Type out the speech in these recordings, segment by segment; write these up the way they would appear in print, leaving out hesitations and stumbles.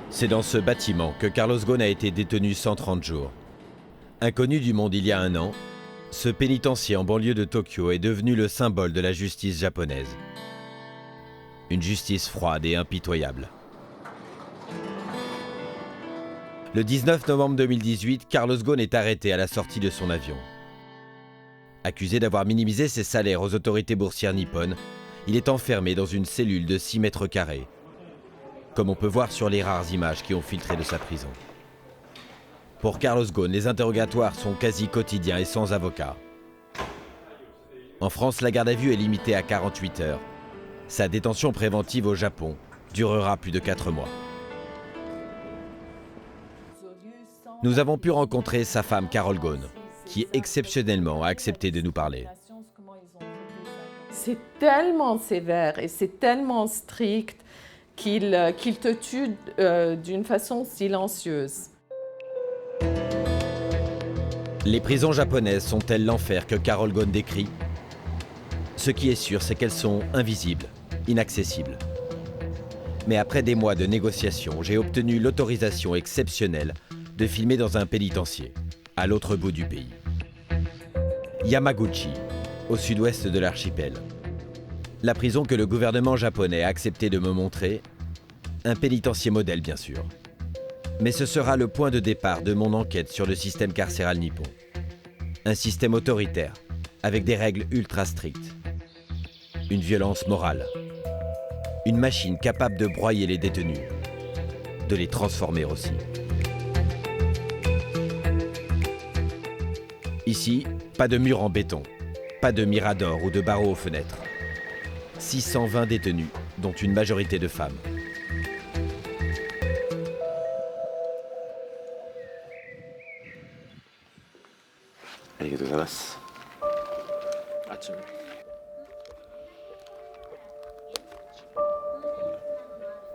C'est dans ce bâtiment que Carlos Ghosn a été détenu 130 jours. Inconnu du monde il y a un an, ce pénitencier en banlieue de Tokyo est devenu le symbole de la justice japonaise. Une justice froide et impitoyable. Le 19 novembre 2018, Carlos Ghosn est arrêté à la sortie de son avion. Accusé d'avoir minimisé ses salaires aux autorités boursières nippones, il est enfermé dans une cellule de 6 mètres carrés, comme on peut voir sur les rares images qui ont filtré de sa prison. Pour Carlos Ghosn, les interrogatoires sont quasi quotidiens et sans avocat. En France, la garde à vue est limitée à 48 heures. Sa détention préventive au Japon durera plus de 4 mois. Nous avons pu rencontrer sa femme Carole Ghosn, qui exceptionnellement a accepté de nous parler. C'est tellement sévère et c'est tellement strict qu'il te tue d'une façon silencieuse. Les prisons japonaises sont-elles l'enfer que Carole Ghosn décrit? Ce qui est sûr, c'est qu'elles sont invisibles, inaccessibles. Mais après des mois de négociations, j'ai obtenu l'autorisation exceptionnelle de filmer dans un pénitencier, à l'autre bout du pays. Yamaguchi, au sud-ouest de l'archipel. La prison que le gouvernement japonais a accepté de me montrer, un pénitencier modèle bien sûr. Mais ce sera le point de départ de mon enquête sur le système carcéral nippon. Un système autoritaire, avec des règles ultra strictes. Une violence morale. Une machine capable de broyer les détenus, de les transformer aussi. Ici, pas de mur en béton, pas de mirador ou de barreaux aux fenêtres. 620 détenus, dont une majorité de femmes.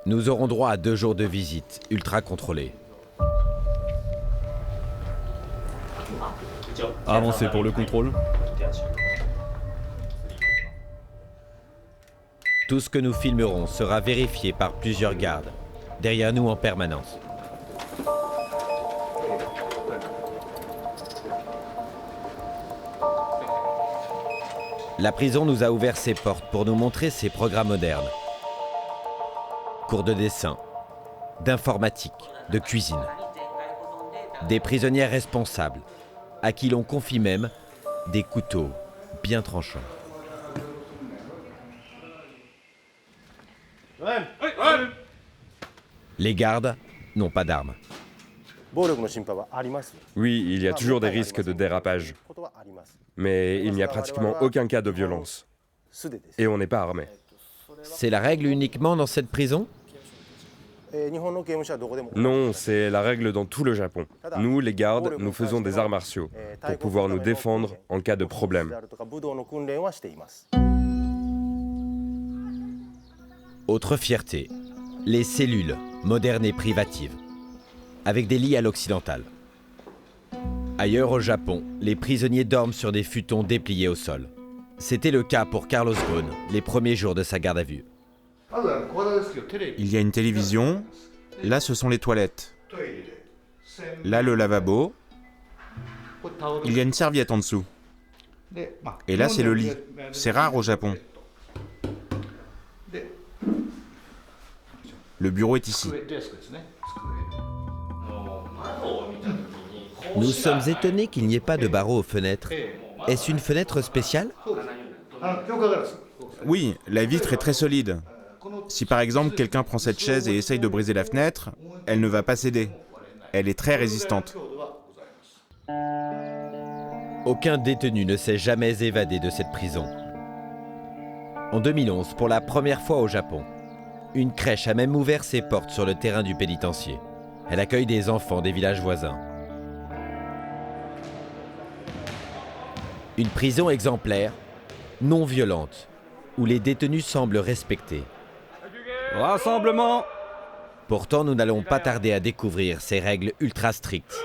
Nous aurons droit à 2 jours de visite, ultra contrôlés. Avancez pour le contrôle. Tout ce que nous filmerons sera vérifié par plusieurs gardes, derrière nous en permanence. La prison nous a ouvert ses portes pour nous montrer ses programmes modernes. Cours de dessin, d'informatique, de cuisine. Des prisonnières responsables, à qui l'on confie même des couteaux bien tranchants. Les gardes n'ont pas d'armes. Oui, il y a toujours des risques de dérapage. Mais il n'y a pratiquement aucun cas de violence. Et on n'est pas armé. C'est la règle uniquement dans cette prison? Non, c'est la règle dans tout le Japon. Nous, les gardes, nous faisons des arts martiaux pour pouvoir nous défendre en cas de problème. Autre fierté, les cellules, modernes et privatives, avec des lits à l'occidental. Ailleurs au Japon, les prisonniers dorment sur des futons dépliés au sol. C'était le cas pour Carlos Ghosn, les premiers jours de sa garde à vue. Il y a une télévision, là ce sont les toilettes, là le lavabo, il y a une serviette en dessous, et là c'est le lit, c'est rare au Japon. Le bureau est ici. Nous sommes étonnés qu'il n'y ait pas de barreaux aux fenêtres. Est-ce une fenêtre spéciale? Oui, la vitre est très solide. Si par exemple quelqu'un prend cette chaise et essaye de briser la fenêtre, elle ne va pas céder. Elle est très résistante. Aucun détenu ne s'est jamais évadé de cette prison. En 2011, pour la première fois au Japon, une crèche a même ouvert ses portes sur le terrain du pénitencier. Elle accueille des enfants des villages voisins. Une prison exemplaire, non violente, où les détenus semblent respectés. Rassemblement! Pourtant, nous n'allons pas tarder à découvrir ces règles ultra strictes.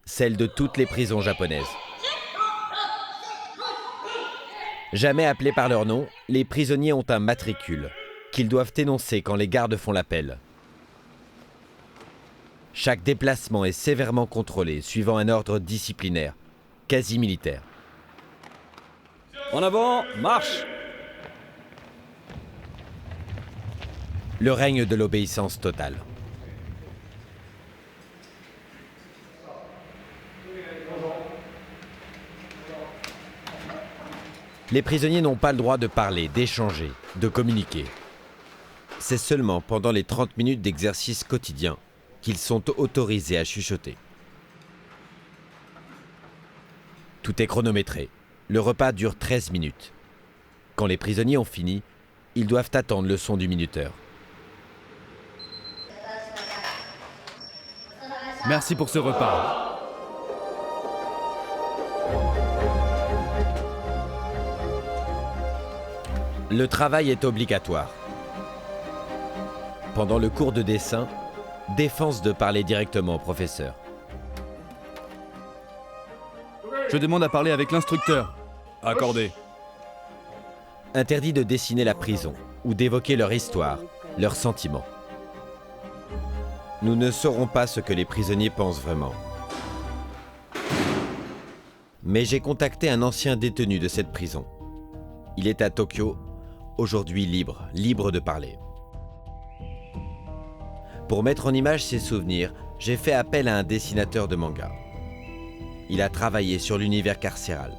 Celles de toutes les prisons japonaises. Jamais appelés par leur nom, les prisonniers ont un matricule qu'ils doivent énoncer quand les gardes font l'appel. Chaque déplacement est sévèrement contrôlé, suivant un ordre disciplinaire, quasi militaire. En avant, marche! Le règne de l'obéissance totale. Les prisonniers n'ont pas le droit de parler, d'échanger, de communiquer. C'est seulement pendant les 30 minutes d'exercice quotidien qu'ils sont autorisés à chuchoter. Tout est chronométré. Le repas dure 13 minutes. Quand les prisonniers ont fini, ils doivent attendre le son du minuteur. Merci pour ce repas. Le travail est obligatoire. Pendant le cours de dessin, défense de parler directement au professeur. Je demande à parler avec l'instructeur. Accordé. Interdit de dessiner la prison ou d'évoquer leur histoire, leurs sentiments. Nous ne saurons pas ce que les prisonniers pensent vraiment. Mais j'ai contacté un ancien détenu de cette prison. Il est à Tokyo, aujourd'hui libre de parler. Pour mettre en image ses souvenirs, j'ai fait appel à un dessinateur de manga. Il a travaillé sur l'univers carcéral.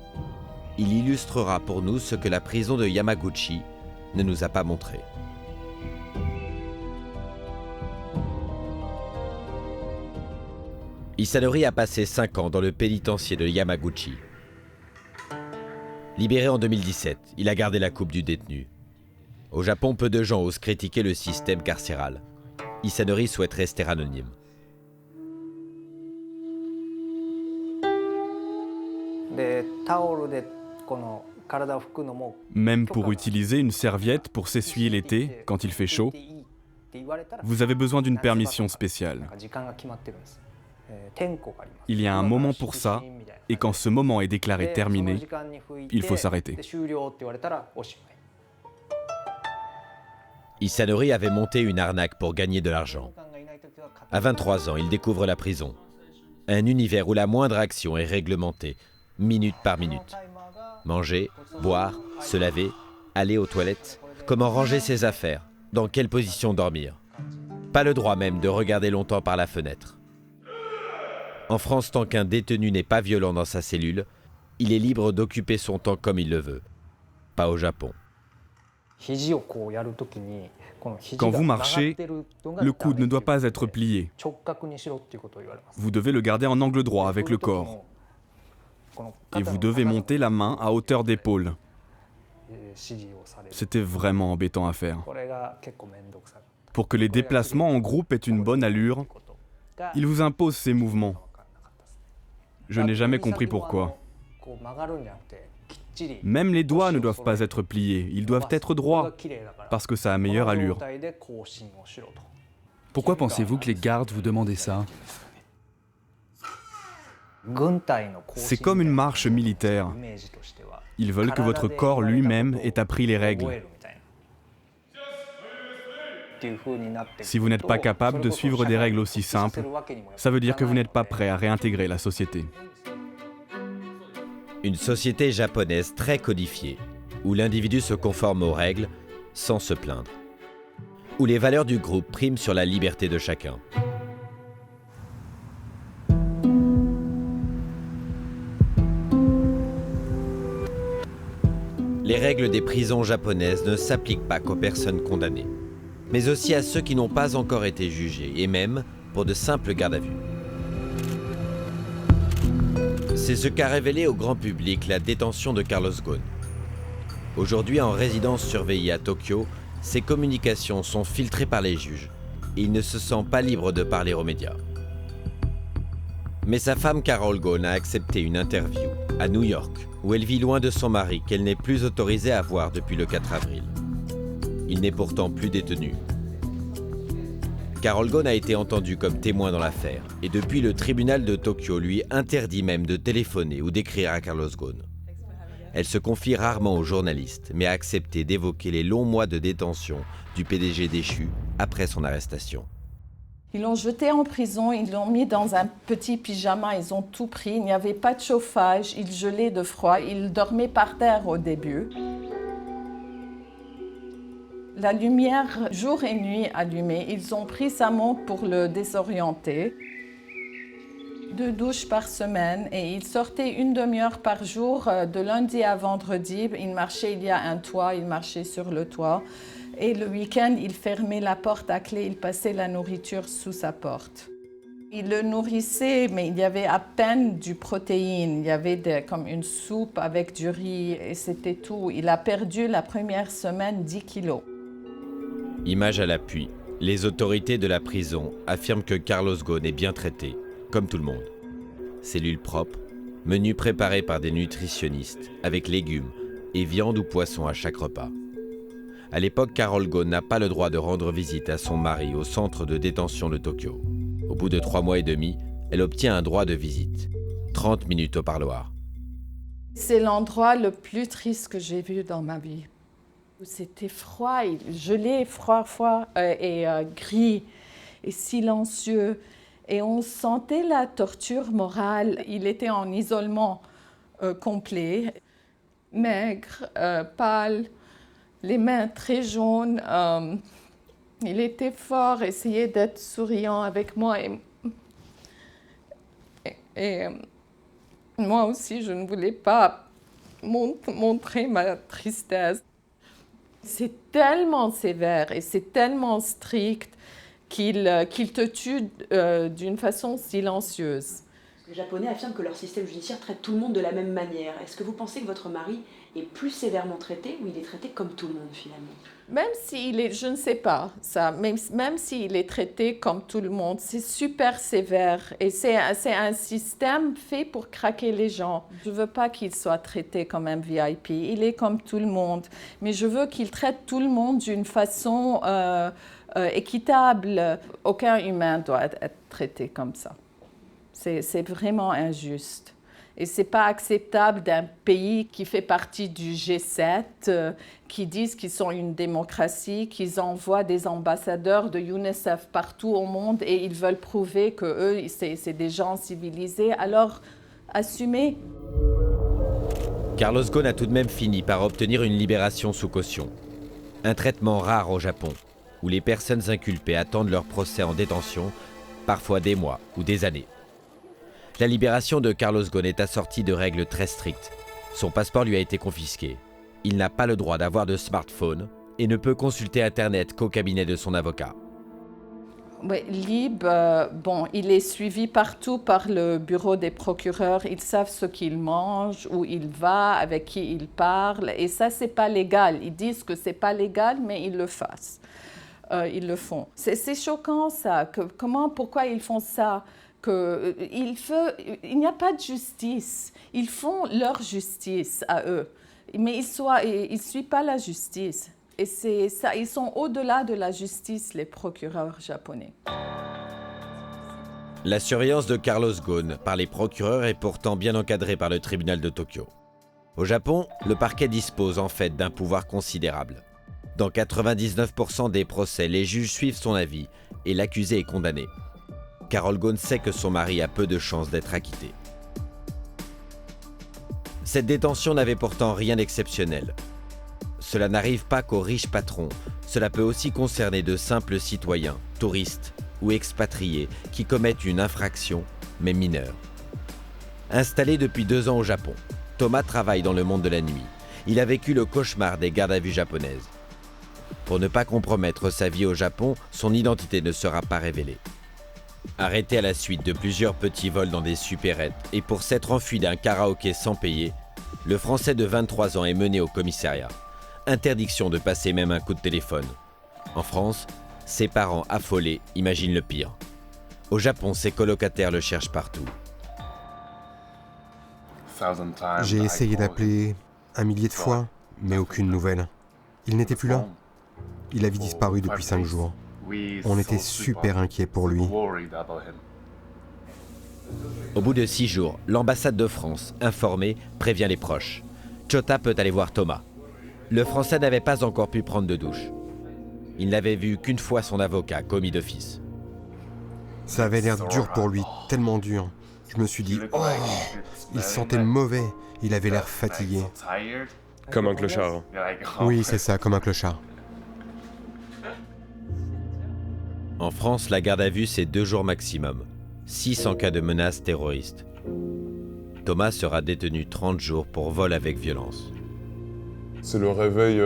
Il illustrera pour nous ce que la prison de Yamaguchi ne nous a pas montré. Isanori a passé 5 ans dans le pénitencier de Yamaguchi. Libéré en 2017, il a gardé la coupe du détenu. Au Japon, peu de gens osent critiquer le système carcéral. Isanori souhaite rester anonyme. Même pour utiliser une serviette pour s'essuyer l'été, quand il fait chaud, vous avez besoin d'une permission spéciale. Il y a un moment pour ça, et quand ce moment est déclaré terminé, il faut s'arrêter. Isanori avait monté une arnaque pour gagner de l'argent. À 23 ans, il découvre la prison. Un univers où la moindre action est réglementée, minute par minute. Manger, boire, se laver, aller aux toilettes, comment ranger ses affaires, dans quelle position dormir. Pas le droit même de regarder longtemps par la fenêtre. En France, tant qu'un détenu n'est pas violent dans sa cellule, il est libre d'occuper son temps comme il le veut. Pas au Japon. Quand vous marchez, le coude ne doit pas être plié. Vous devez le garder en angle droit avec le corps. Et vous devez monter la main à hauteur d'épaule. C'était vraiment embêtant à faire. Pour que les déplacements en groupe aient une bonne allure, il vous impose ces mouvements. Je n'ai jamais compris pourquoi. Même les doigts ne doivent pas être pliés, ils doivent être droits, parce que ça a meilleure allure. Pourquoi pensez-vous que les gardes vous demandaient ça? C'est comme une marche militaire. Ils veulent que votre corps lui-même ait appris les règles. Si vous n'êtes pas capable de suivre des règles aussi simples, ça veut dire que vous n'êtes pas prêt à réintégrer la société. Une société japonaise très codifiée, où l'individu se conforme aux règles sans se plaindre, où les valeurs du groupe priment sur la liberté de chacun. Les règles des prisons japonaises ne s'appliquent pas qu'aux personnes condamnées, mais aussi à ceux qui n'ont pas encore été jugés, et même pour de simples gardes à vue. C'est ce qu'a révélé au grand public la détention de Carlos Ghosn. Aujourd'hui en résidence surveillée à Tokyo, ses communications sont filtrées par les juges et il ne se sent pas libre de parler aux médias. Mais sa femme Carol Ghosn a accepté une interview à New York, où elle vit loin de son mari qu'elle n'est plus autorisée à voir depuis le 4 avril. Il n'est pourtant plus détenu. Carol Ghosn a été entendue comme témoin dans l'affaire, et depuis le tribunal de Tokyo lui interdit même de téléphoner ou d'écrire à Carlos Ghosn. Elle se confie rarement aux journalistes, mais a accepté d'évoquer les longs mois de détention du PDG déchu après son arrestation. Ils l'ont jeté en prison, ils l'ont mis dans un petit pyjama, ils ont tout pris. Il n'y avait pas de chauffage, il gelait de froid, il dormait par terre au début. La lumière, jour et nuit allumée, ils ont pris sa montre pour le désorienter. 2 douches par semaine et il sortait une demi-heure par jour de lundi à vendredi. Il marchait, il y a un toit, il marchait sur le toit. Et le week-end, il fermait la porte à clé, il passait la nourriture sous sa porte. Il le nourrissait, mais il y avait à peine du protéine. Il y avait comme une soupe avec du riz et c'était tout. Il a perdu la première semaine 10 kilos. Image à l'appui, les autorités de la prison affirment que Carlos Ghosn est bien traité, comme tout le monde. Cellules propres, menus préparés par des nutritionnistes, avec légumes et viande ou poisson à chaque repas. À l'époque, Carol Ghosn n'a pas le droit de rendre visite à son mari au centre de détention de Tokyo. Au bout de 3 mois et demi, elle obtient un droit de visite. 30 minutes au parloir. C'est l'endroit le plus triste que j'ai vu dans ma vie. C'était froid, gelé, froid et gris et silencieux. Et on sentait la torture morale. Il était en isolement complet, maigre, pâle, les mains très jaunes. Il était fort, essayait d'être souriant avec moi. Et moi aussi, je ne voulais pas montrer ma tristesse. C'est tellement sévère et c'est tellement strict qu'il te tue d'une façon silencieuse. Les Japonais affirment que leur système judiciaire traite tout le monde de la même manière. Est-ce que vous pensez que votre mari est plus sévèrement traité ou il est traité comme tout le monde finalement? Même s'il est, je ne sais pas ça, même s'il est traité comme tout le monde, c'est super sévère et c'est un système fait pour craquer les gens. Je ne veux pas qu'il soit traité comme un VIP, il est comme tout le monde, mais je veux qu'il traite tout le monde d'une façon équitable. Aucun humain doit être traité comme ça. C'est vraiment injuste. Et ce n'est pas acceptable d'un pays qui fait partie du G7, qui disent qu'ils sont une démocratie, qu'ils envoient des ambassadeurs de UNICEF partout au monde et ils veulent prouver qu'eux, c'est des gens civilisés. Alors, assumez. Carlos Ghosn a tout de même fini par obtenir une libération sous caution. Un traitement rare au Japon, où les personnes inculpées attendent leur procès en détention, parfois des mois ou des années. La libération de Carlos Ghosn est assortie de règles très strictes. Son passeport lui a été confisqué. Il n'a pas le droit d'avoir de smartphone et ne peut consulter Internet qu'au cabinet de son avocat. Oui, libre, il est suivi partout par le bureau des procureurs. Ils savent ce qu'il mange, où il va, avec qui il parle. Et ça, c'est pas légal. Ils disent que c'est pas légal, mais ils le fassent. Ils le font. C'est choquant, ça. Pourquoi ils font ça? Il n'y a pas de justice. Ils font leur justice à eux, mais ils ne suivent pas la justice. Et c'est ça, ils sont au-delà de la justice, les procureurs japonais. La surveillance de Carlos Ghosn par les procureurs est pourtant bien encadrée par le tribunal de Tokyo. Au Japon, le parquet dispose en fait d'un pouvoir considérable. Dans 99% des procès, les juges suivent son avis et l'accusé est condamné. Carol Ghosn sait que son mari a peu de chances d'être acquitté. Cette détention n'avait pourtant rien d'exceptionnel. Cela n'arrive pas qu'aux riches patrons, cela peut aussi concerner de simples citoyens, touristes ou expatriés qui commettent une infraction, mais mineure. Installé depuis 2 ans au Japon, Thomas travaille dans le monde de la nuit. Il a vécu le cauchemar des gardes à vue japonaises. Pour ne pas compromettre sa vie au Japon, son identité ne sera pas révélée. Arrêté à la suite de plusieurs petits vols dans des supérettes et pour s'être enfui d'un karaoké sans payer, le Français de 23 ans est mené au commissariat. Interdiction de passer même un coup de téléphone. En France, ses parents affolés imaginent le pire. Au Japon, ses colocataires le cherchent partout. J'ai essayé d'appeler 1 millier de fois, mais aucune nouvelle. Il n'était plus là. Il avait disparu depuis 5 jours. On était super inquiets pour lui. Au bout de 6 jours, l'ambassade de France, informée, prévient les proches. Chota peut aller voir Thomas. Le Français n'avait pas encore pu prendre de douche. Il n'avait vu qu'une fois son avocat, commis d'office. Ça avait l'air dur pour lui, tellement dur. Je me suis dit, oh, il se sentait mauvais, il avait l'air fatigué. Comme un clochard. Oui, c'est ça, comme un clochard. En France, la garde à vue, c'est 2 jours maximum. 6 en cas de menace terroriste. Thomas sera détenu 30 jours pour vol avec violence. C'est le réveil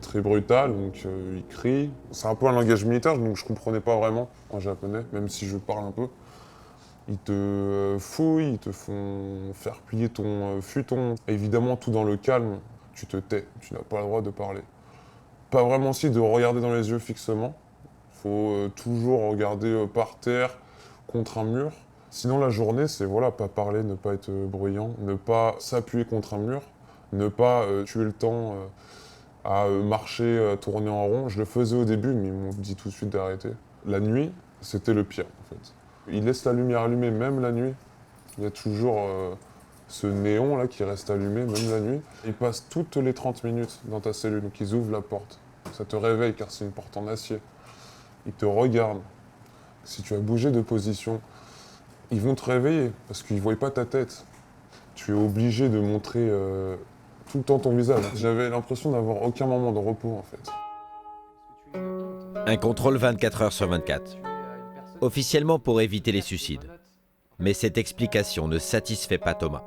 très brutal, donc il crie. C'est un peu un langage militaire, donc je comprenais pas vraiment en japonais, même si je parle un peu. Ils te fouillent, ils te font faire plier ton futon. Évidemment, tout dans le calme, tu te tais, tu n'as pas le droit de parler. Pas vraiment aussi de regarder dans les yeux fixement. Il faut toujours regarder par terre, contre un mur. Sinon, la journée, c'est voilà, pas parler, ne pas être bruyant, ne pas s'appuyer contre un mur, ne pas tuer le temps à marcher, à tourner en rond. Je le faisais au début, mais ils m'ont dit tout de suite d'arrêter. La nuit, c'était le pire, en fait. Ils laissent la lumière allumée, même la nuit. Il y a toujours ce néon là qui reste allumé, même la nuit. Ils passent toutes les 30 minutes dans ta cellule, donc ils ouvrent la porte. Ça te réveille car c'est une porte en acier. Ils te regardent. Si tu as bougé de position, ils vont te réveiller parce qu'ils ne voient pas ta tête. Tu es obligé de montrer tout le temps ton visage. J'avais l'impression d'avoir aucun moment de repos en fait. Un contrôle 24 heures sur 24. Officiellement pour éviter les suicides. Mais cette explication ne satisfait pas Thomas.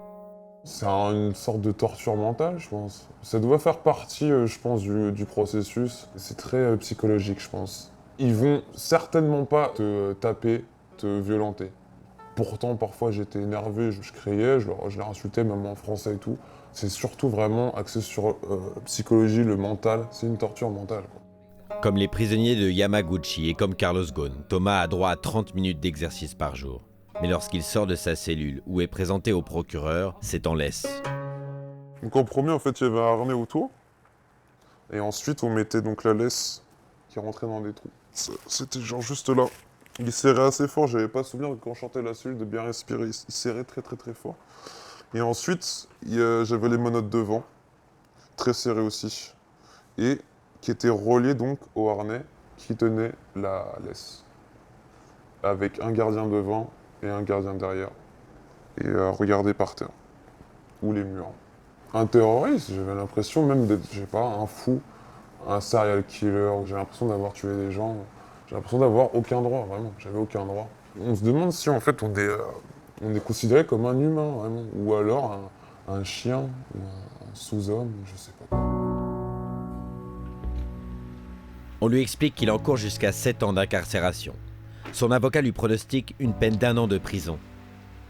C'est une sorte de torture mentale, je pense. Ça doit faire partie, je pense, du processus. C'est très psychologique, je pense. Ils vont certainement pas te taper, te violenter. Pourtant, parfois, j'étais énervé, je criais, je les insultais, même en français et tout. C'est surtout vraiment axé sur la psychologie, le mental. C'est une torture mentale, quoi. Comme les prisonniers de Yamaguchi et comme Carlos Ghosn, Thomas a droit à 30 minutes d'exercice par jour. Mais lorsqu'il sort de sa cellule ou est présenté au procureur, c'est en laisse. Donc en premier, en fait, il y avait un harnais autour. Et ensuite, on mettait donc la laisse qui rentrait dans des trous. C'était genre juste là. Il serrait assez fort, j'avais pas souvenir que quand je chantais la cellule de bien respirer. Il serrait très très très fort. Et ensuite, j'avais les menottes devant, très serrées aussi. Et qui étaient reliées donc au harnais qui tenait la laisse. Avec un gardien devant et un gardien derrière. Et regarder par terre. Ou les murs. Un terroriste, j'avais l'impression même d'être, je sais pas, un fou, un serial killer. J'ai l'impression d'avoir tué des gens. J'ai l'impression d'avoir aucun droit, vraiment. J'avais aucun droit. On se demande si en fait on est considéré comme un humain, vraiment. Ou alors un chien, ou un sous-homme, je sais pas. On lui explique qu'il encourt jusqu'à 7 ans d'incarcération. Son avocat lui pronostique une peine d'1 an de prison.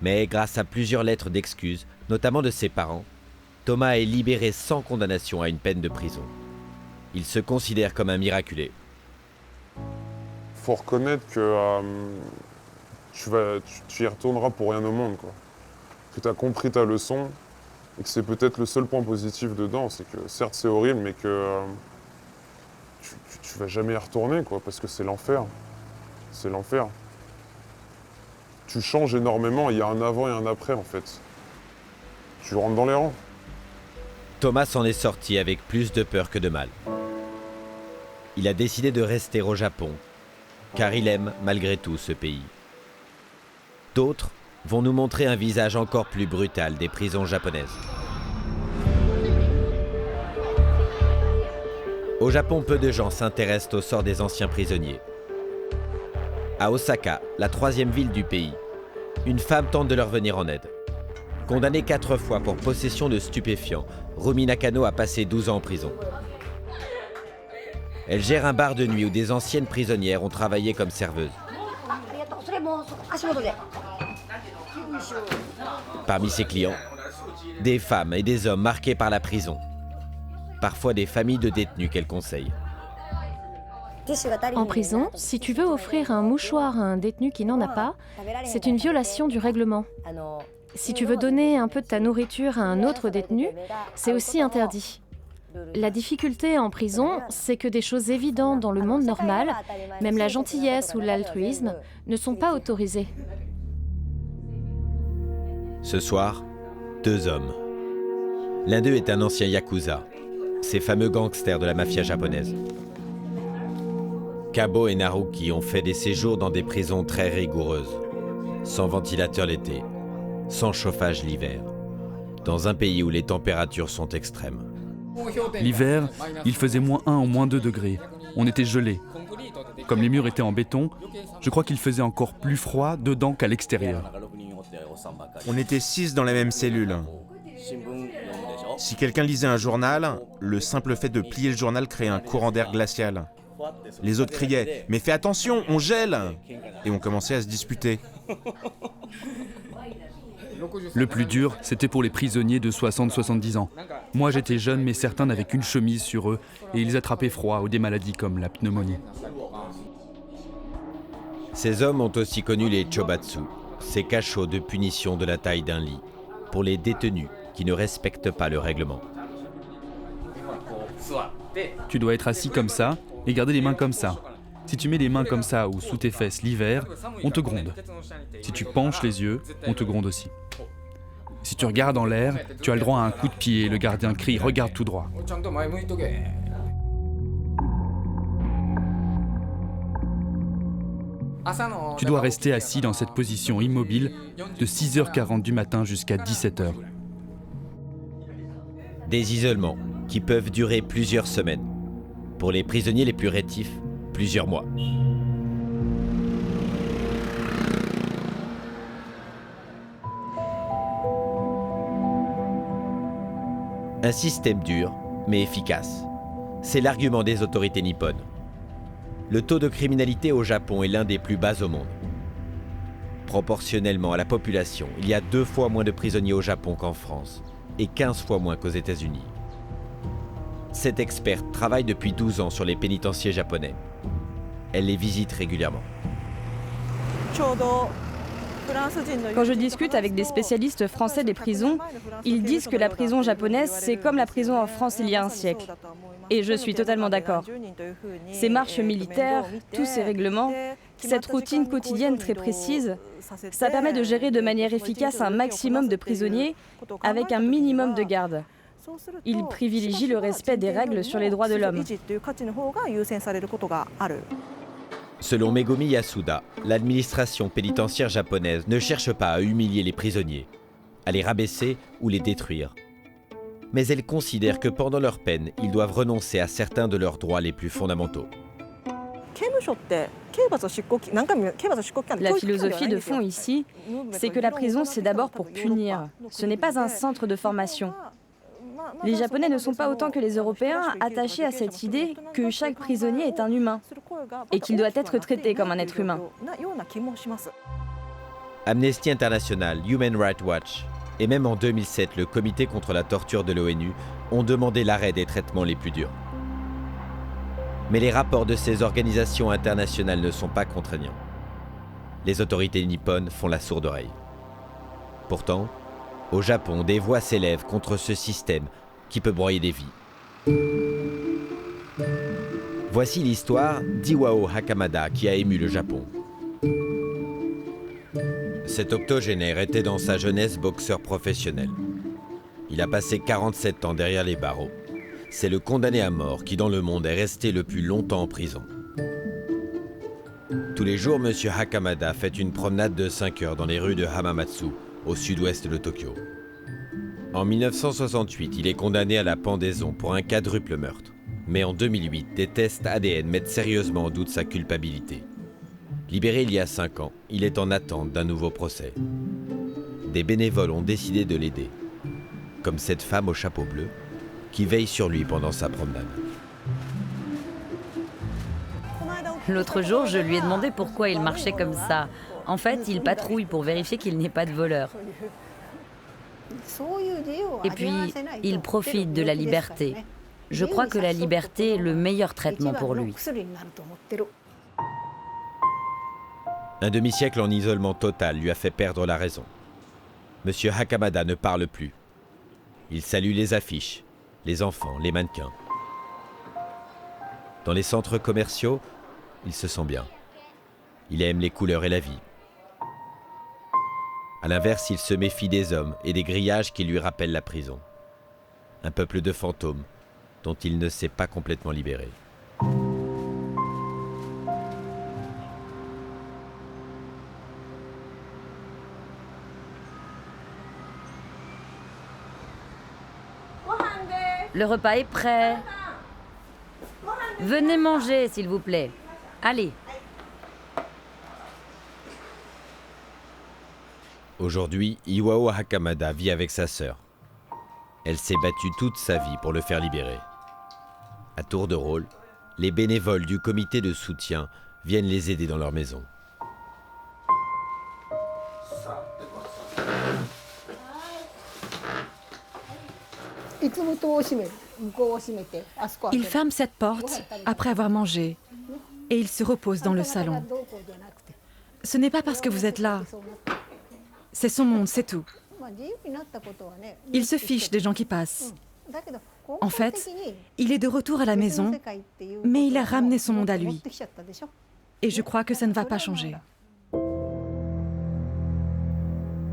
Mais grâce à plusieurs lettres d'excuses, notamment de ses parents, Thomas est libéré sans condamnation à une peine de prison. Il se considère comme un miraculé. Faut reconnaître que tu y retourneras pour rien au monde, quoi. Que tu as compris ta leçon et que c'est peut-être le seul point positif dedans, c'est que certes c'est horrible, mais que tu vas jamais y retourner, quoi, parce que c'est l'enfer. C'est l'enfer. Tu changes énormément, il y a un avant et un après en fait. Tu rentres dans les rangs. Thomas s'en est sorti avec plus de peur que de mal. Il a décidé de rester au Japon, car il aime malgré tout ce pays. D'autres vont nous montrer un visage encore plus brutal des prisons japonaises. Au Japon, peu de gens s'intéressent au sort des anciens prisonniers. À Osaka, la 3e ville du pays, une femme tente de leur venir en aide. Condamnée 4 fois pour possession de stupéfiants, Rumi Nakano a passé 12 ans en prison. Elle gère un bar de nuit où des anciennes prisonnières ont travaillé comme serveuses. Parmi ses clients, des femmes et des hommes marqués par la prison. Parfois des familles de détenus qu'elle conseille. En prison, si tu veux offrir un mouchoir à un détenu qui n'en a pas, c'est une violation du règlement. Si tu veux donner un peu de ta nourriture à un autre détenu, c'est aussi interdit. La difficulté en prison, c'est que des choses évidentes dans le monde normal, même la gentillesse ou l'altruisme, ne sont pas autorisées. Ce soir, 2 hommes. L'un d'eux est un ancien yakuza, ces fameux gangsters de la mafia japonaise. Kabo et Naruki ont fait des séjours dans des prisons très rigoureuses, sans ventilateur l'été, sans chauffage l'hiver, dans un pays où les températures sont extrêmes. L'hiver, il faisait -1 ou -2 degrés. On était gelés. Comme les murs étaient en béton, je crois qu'il faisait encore plus froid dedans qu'à l'extérieur. On était 6 dans la même cellule. Si quelqu'un lisait un journal, le simple fait de plier le journal créait un courant d'air glacial. Les autres criaient « Mais fais attention, on gèle !» Et on commençait à se disputer. Le plus dur, c'était pour les prisonniers de 60-70 ans. Moi, j'étais jeune, mais certains n'avaient qu'une chemise sur eux et ils attrapaient froid ou des maladies comme la pneumonie. Ces hommes ont aussi connu les chobatsu, ces cachots de punition de la taille d'un lit, pour les détenus qui ne respectent pas le règlement. Tu dois être assis comme ça et garder les mains comme ça. Si tu mets les mains comme ça ou sous tes fesses l'hiver, on te gronde. Si tu penches les yeux, on te gronde aussi. Si tu regardes en l'air, tu as le droit à un coup de pied et le gardien crie « Regarde tout droit ». Tu dois rester assis dans cette position immobile de 6h40 du matin jusqu'à 17h. Des isolements qui peuvent durer plusieurs semaines. Pour les prisonniers les plus rétifs, plusieurs mois. Un système dur, mais efficace. C'est l'argument des autorités nippones. Le taux de criminalité au Japon est l'un des plus bas au monde. Proportionnellement à la population, il y a 2 fois moins de prisonniers au Japon qu'en France et 15 fois moins qu'aux États-Unis. Cette experte travaille depuis 12 ans sur les pénitenciers japonais. Elle les visite régulièrement. Quand je discute avec des spécialistes français des prisons, ils disent que la prison japonaise, c'est comme la prison en France il y a un siècle. Et je suis totalement d'accord. Ces marches militaires, tous ces règlements, cette routine quotidienne très précise, ça permet de gérer de manière efficace un maximum de prisonniers avec un minimum de garde. Ils privilégient le respect des règles sur les droits de l'homme. Selon Megumi Yasuda, l'administration pénitentiaire japonaise ne cherche pas à humilier les prisonniers, à les rabaisser ou les détruire. Mais elle considère que pendant leur peine, ils doivent renoncer à certains de leurs droits les plus fondamentaux. La philosophie de fond ici, c'est que la prison, c'est d'abord pour punir. Ce n'est pas un centre de formation. Les Japonais ne sont pas autant que les Européens attachés à cette idée que chaque prisonnier est un humain et qu'il doit être traité comme un être humain. Amnesty International, Human Rights Watch et même en 2007, le Comité contre la torture de l'ONU ont demandé l'arrêt des traitements les plus durs. Mais les rapports de ces organisations internationales ne sont pas contraignants. Les autorités nippones font la sourde oreille. Pourtant, au Japon, des voix s'élèvent contre ce système qui peut broyer des vies. Voici l'histoire d'Iwao Hakamada qui a ému le Japon. Cet octogénaire était dans sa jeunesse boxeur professionnel. Il a passé 47 ans derrière les barreaux. C'est le condamné à mort qui, dans le monde, est resté le plus longtemps en prison. Tous les jours, M. Hakamada fait une promenade de 5 heures dans les rues de Hamamatsu, au sud-ouest de Tokyo. En 1968, il est condamné à la pendaison pour un quadruple meurtre. Mais en 2008, des tests ADN mettent sérieusement en doute sa culpabilité. Libéré il y a 5 ans, il est en attente d'un nouveau procès. Des bénévoles ont décidé de l'aider, comme cette femme au chapeau bleu, qui veille sur lui pendant sa promenade. L'autre jour, je lui ai demandé pourquoi il marchait comme ça. En fait, il patrouille pour vérifier qu'il n'y ait pas de voleurs. Et puis, il profite de la liberté. Je crois que la liberté est le meilleur traitement pour lui. Un demi-siècle en isolement total lui a fait perdre la raison. Monsieur Hakamada ne parle plus. Il salue les affiches, les enfants, les mannequins. Dans les centres commerciaux, il se sent bien. Il aime les couleurs et la vie. À l'inverse, il se méfie des hommes et des grillages qui lui rappellent la prison. Un peuple de fantômes dont il ne s'est pas complètement libéré. Le repas est prêt. Venez manger, s'il vous plaît. Allez. Aujourd'hui, Iwao Hakamada vit avec sa sœur. Elle s'est battue toute sa vie pour le faire libérer. À tour de rôle, les bénévoles du comité de soutien viennent les aider dans leur maison. Il ferme cette porte après avoir mangé et il se repose dans le salon. Ce n'est pas parce que vous êtes là. C'est son monde, c'est tout. Il se fiche des gens qui passent. En fait, il est de retour à la maison, mais il a ramené son monde à lui. Et je crois que ça ne va pas changer.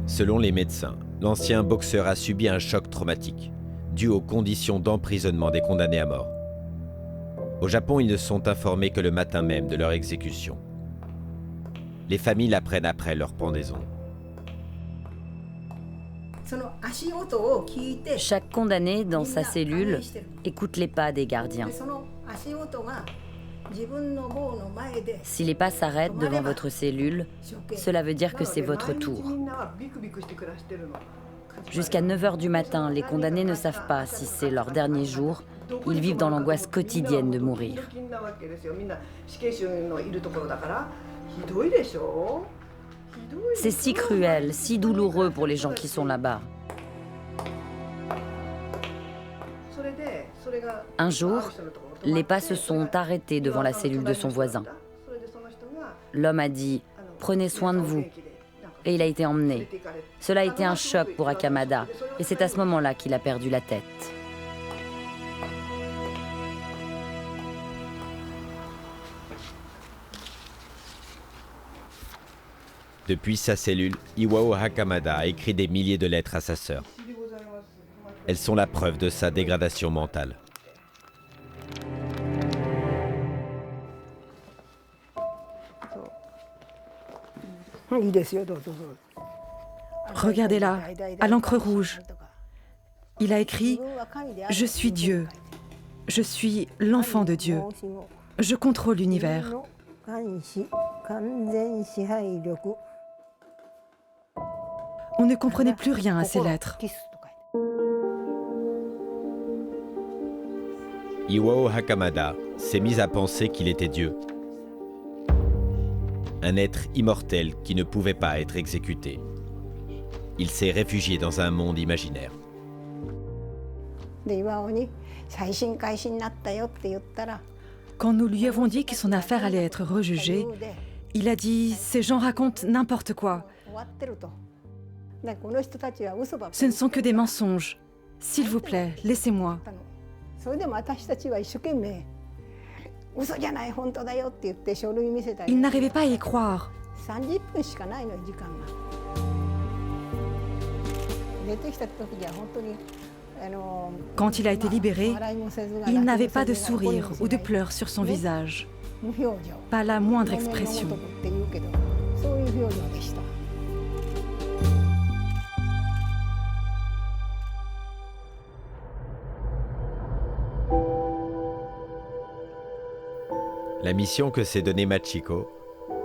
Selon les médecins, l'ancien boxeur a subi un choc traumatique, dû aux conditions d'emprisonnement des condamnés à mort. Au Japon, ils ne sont informés que le matin même de leur exécution. Les familles l'apprennent après leur pendaison. Chaque condamné dans sa cellule écoute les pas des gardiens. Si les pas s'arrêtent devant votre cellule, cela veut dire que c'est votre tour. Jusqu'à 9 h du matin, les condamnés ne savent pas si c'est leur dernier jour. Ils vivent dans l'angoisse quotidienne de mourir. C'est si cruel, si douloureux pour les gens qui sont là-bas. Un jour, les pas se sont arrêtés devant la cellule de son voisin. L'homme a dit « Prenez soin de vous ». Et il a été emmené. Cela a été un choc pour Hakamada, et c'est à ce moment-là qu'il a perdu la tête. Depuis sa cellule, Iwao Hakamada a écrit des milliers de lettres à sa sœur. Elles sont la preuve de sa dégradation mentale. Regardez-là, à l'encre rouge. Il a écrit « Je suis Dieu. Je suis l'enfant de Dieu. Je contrôle l'univers. » On ne comprenait plus rien à ces lettres. Iwao Hakamada s'est mis à penser qu'il était Dieu. Un être immortel qui ne pouvait pas être exécuté. Il s'est réfugié dans un monde imaginaire. Quand nous lui avons dit que son affaire allait être rejugée, il a dit « Ces gens racontent n'importe quoi. Ce ne sont que des mensonges. S'il vous plaît, laissez-moi. » Il n'arrivait pas à y croire. Quand il a été libéré, il n'avait pas de sourire ou de pleurs sur son visage. Pas la moindre expression. La mission que s'est donnée Machiko,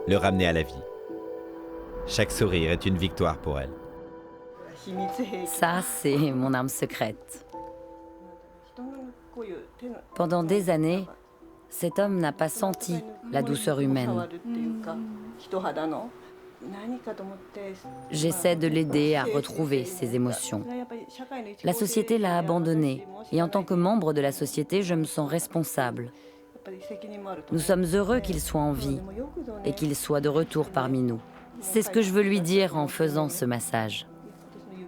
le ramener à la vie. Chaque sourire est une victoire pour elle. Ça, c'est mon arme secrète. Pendant des années, cet homme n'a pas senti la douceur humaine. J'essaie de l'aider à retrouver ses émotions. La société l'a abandonné et en tant que membre de la société, je me sens responsable. Nous sommes heureux qu'il soit en vie et qu'il soit de retour parmi nous. C'est ce que je veux lui dire en faisant ce massage.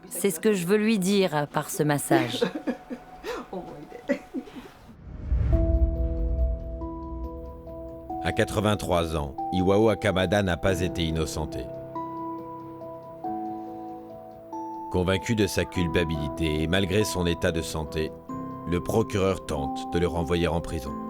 C'est ce que je veux lui dire par ce massage. À 83 ans, Iwao Hakamada n'a pas été innocenté. Convaincu de sa culpabilité et malgré son état de santé, le procureur tente de le renvoyer en prison.